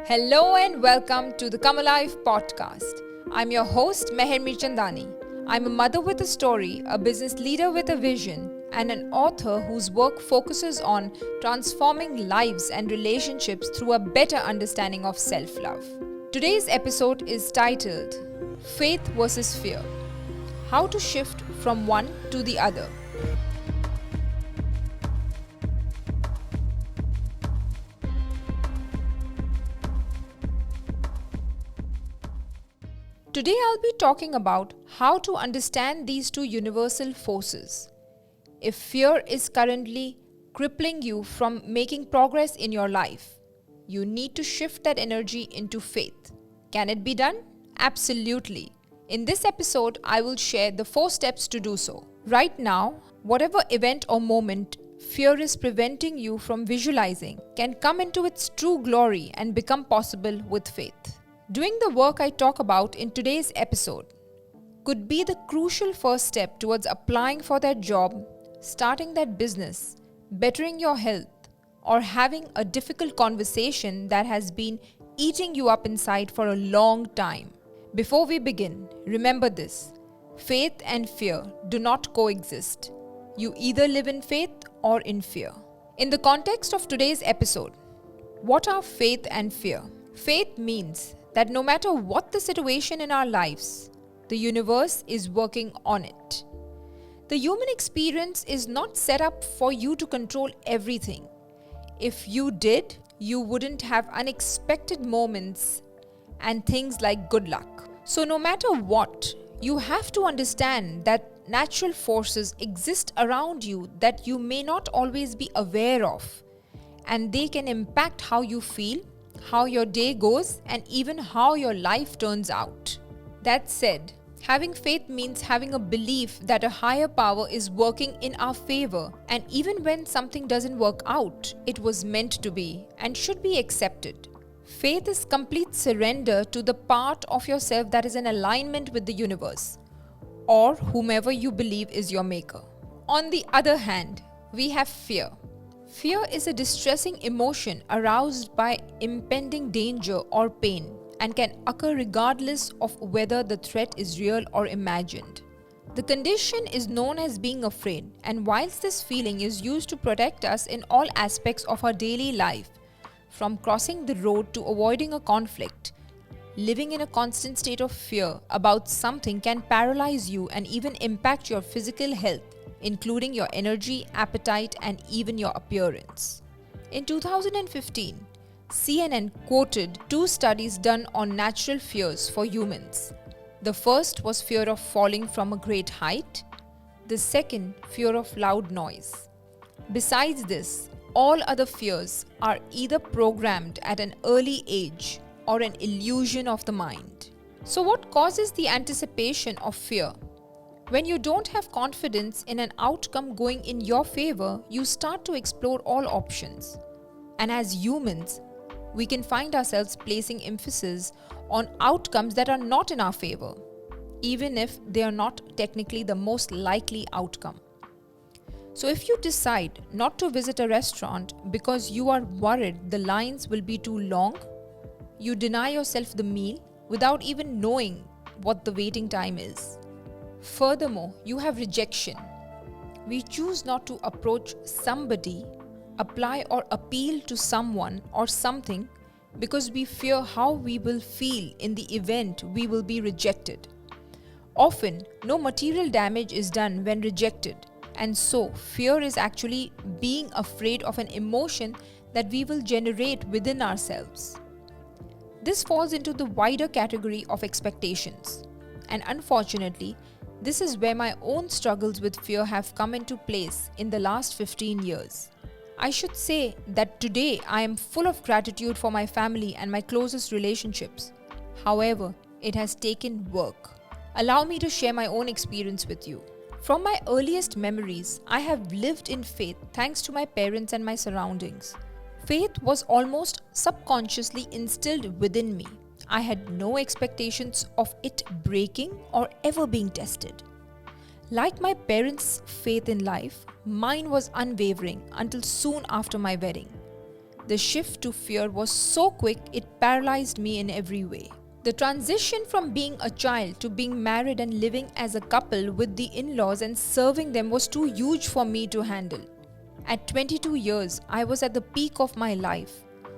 Hello and welcome to the Come Alive podcast. I'm your host Meher Mirchandani. I'm a mother with a story, a business leader with a vision, and an author whose work focuses on transforming lives and relationships through a better understanding of self-love. Today's episode is titled Faith versus Fear: How to Shift from One to the Other. Today I'll be talking about how to understand these two universal forces. If fear is currently crippling you from making progress in your life, you need to shift that energy into faith. Can it be done? Absolutely. In this episode, I will share the 4 steps to do so. Right now, whatever event or moment fear is preventing you from visualizing can come into its true glory and become possible with faith. Doing the work I talk about in today's episode could be the crucial first step towards applying for that job, starting that business, bettering your health, or having a difficult conversation that has been eating you up inside for a long time. Before we begin, remember this: faith and fear do not coexist. You either live in faith or in fear. In the context of today's episode, what are faith and fear? Faith means that no matter what the situation in our lives, the universe is working on it. The human experience is not set up for you to control everything. If you did, you wouldn't have unexpected moments and things like good luck. So no matter what, you have to understand that natural forces exist around you that you may not always be aware of, and they can impact how you feel, how your day goes, and even how your life turns out. That said, having faith means having a belief that a higher power is working in our favor, and even when something doesn't work out, it was meant to be and should be accepted. Faith is complete surrender to the part of yourself that is in alignment with the universe, or whomever you believe is your maker. On the other hand, we have fear. Fear is a distressing emotion aroused by impending danger or pain and can occur regardless of whether the threat is real or imagined. The condition is known as being afraid, and whilst this feeling is used to protect us in all aspects of our daily life, from crossing the road to avoiding a conflict, living in a constant state of fear about something can paralyze you and even impact your physical health, including your energy, appetite, and even your appearance. In 2015, CNN quoted 2 studies done on natural fears for humans. The first was fear of falling from a great height. The second, fear of loud noise. Besides this, all other fears are either programmed at an early age or an illusion of the mind. So what causes the anticipation of fear? When you don't have confidence in an outcome going in your favor, you start to explore all options. And as humans, we can find ourselves placing emphasis on outcomes that are not in our favor, even if they are not technically the most likely outcome. So if you decide not to visit a restaurant because you are worried the lines will be too long, you deny yourself the meal without even knowing what the waiting time is. Furthermore, you have rejection. We choose not to approach somebody, apply or appeal to someone or something because we fear how we will feel in the event we will be rejected. Often, no material damage is done when rejected, and so fear is actually being afraid of an emotion that we will generate within ourselves. This falls into the wider category of expectations, and unfortunately, this is where my own struggles with fear have come into place in the last 15 years. I should say that today I am full of gratitude for my family and my closest relationships. However, it has taken work. Allow me to share my own experience with you. From my earliest memories, I have lived in faith thanks to my parents and my surroundings. Faith was almost subconsciously instilled within me. I had no expectations of it breaking or ever being tested. Like my parents' faith in life, mine was unwavering until soon after my wedding. The shift to fear was so quick it paralyzed me in every way. The transition from being a child to being married and living as a couple with the in-laws and serving them was too huge for me to handle. At 22 years, I was at the peak of my life,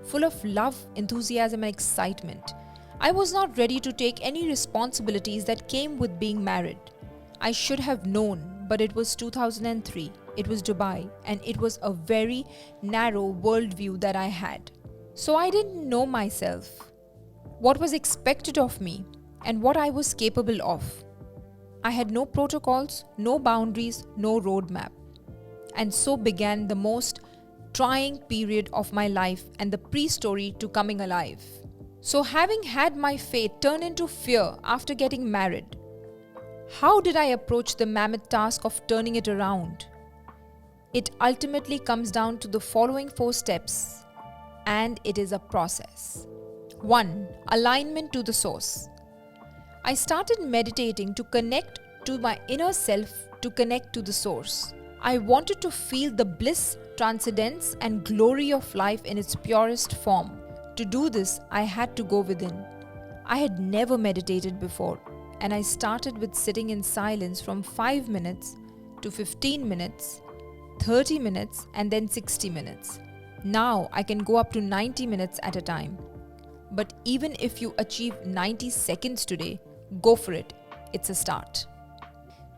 full of love, enthusiasm and excitement. I was not ready to take any responsibilities that came with being married. I should have known, but it was 2003, it was Dubai, and it was a very narrow worldview that I had. So I didn't know myself, what was expected of me, and what I was capable of. I had no protocols, no boundaries, no roadmap. And so began the most trying period of my life and the pre-story to coming alive. So having had my fate turn into fear after getting married, how did I approach the mammoth task of turning it around? It ultimately comes down to the following 4 steps, and it is a process. 1. Alignment to the source. I started meditating to connect to my inner self, to connect to the source. I wanted to feel the bliss, transcendence, and glory of life in its purest form. To do this, I had to go within. I had never meditated before, and I started with sitting in silence from 5 minutes to 15 minutes, 30 minutes, and then 60 minutes. Now I can go up to 90 minutes at a time. But even if you achieve 90 seconds today, go for it. It's a start.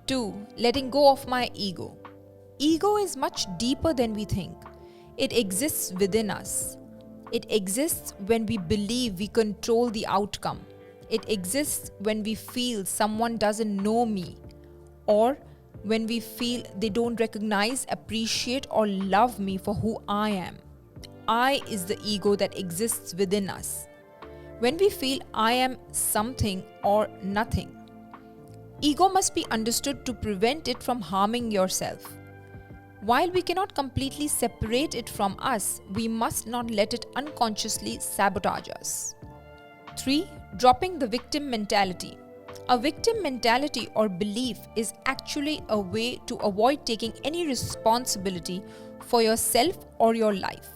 2. Letting go of my ego. Ego is much deeper than we think. It exists within us. It exists when we believe we control the outcome. It exists when we feel someone doesn't know me, or when we feel they don't recognize, appreciate, or love me for who I am. I is the ego that exists within us. When we feel I am something or nothing, ego must be understood to prevent it from harming yourself. While we cannot completely separate it from us, we must not let it unconsciously sabotage us. 3. Dropping the victim mentality. A victim mentality or belief is actually a way to avoid taking any responsibility for yourself or your life.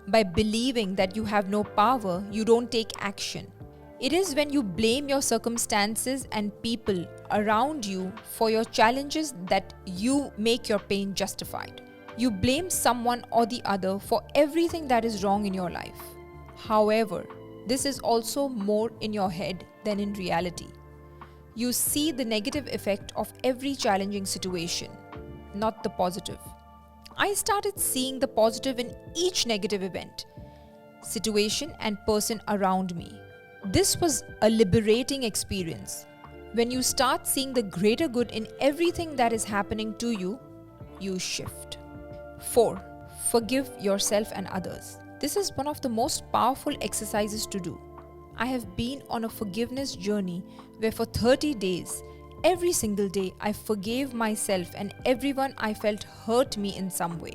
By believing that you have no power, you don't take action. It is when you blame your circumstances and people around you for your challenges that you make your pain justified. You blame someone or the other for everything that is wrong in your life. However, this is also more in your head than in reality. You see the negative effect of every challenging situation, not the positive. I started seeing the positive in each negative event, situation, and person around me. This was a liberating experience. When you start seeing the greater good in everything that is happening to you, you shift. 4. Forgive yourself and others. This is one of the most powerful exercises to do. I have been on a forgiveness journey where for 30 days, every single day, I forgave myself and everyone I felt hurt me in some way.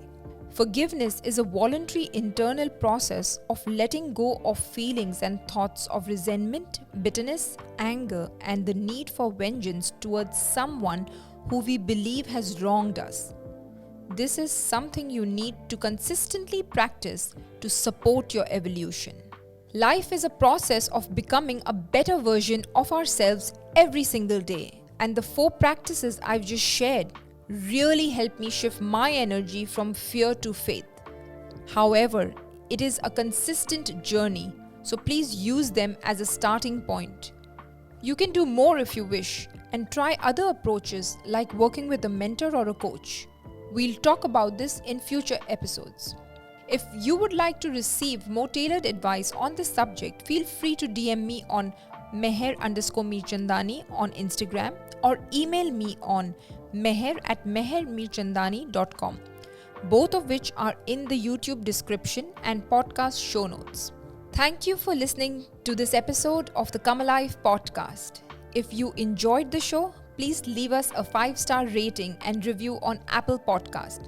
Forgiveness is a voluntary internal process of letting go of feelings and thoughts of resentment, bitterness, anger, and the need for vengeance towards someone who we believe has wronged us. This is something you need to consistently practice to support your evolution. Life is a process of becoming a better version of ourselves every single day, and the 4 practices I've just shared really helped me shift my energy from fear to faith. However, it is a consistent journey, so please use them as a starting point. You can do more if you wish and try other approaches like working with a mentor or a coach. We'll talk about this in future episodes. If you would like to receive more tailored advice on this subject, feel free to DM me on meher_mirchandani on Instagram or email me on meher@mehermirchandani.com, both of which are in the YouTube description and podcast show notes. Thank you for listening to this episode of the Come Alive podcast. If you enjoyed the show, please leave us a 5-star rating and review on Apple Podcast.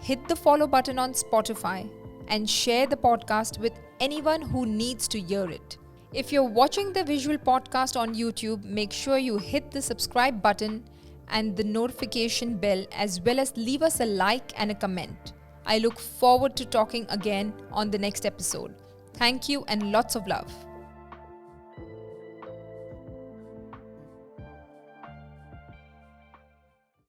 Hit the follow button on Spotify and share the podcast with anyone who needs to hear it. If you're watching the visual podcast on YouTube, make sure you hit the subscribe button and the notification bell, as well as leave us a like and a comment. I look forward to talking again on the next episode. Thank you and lots of love.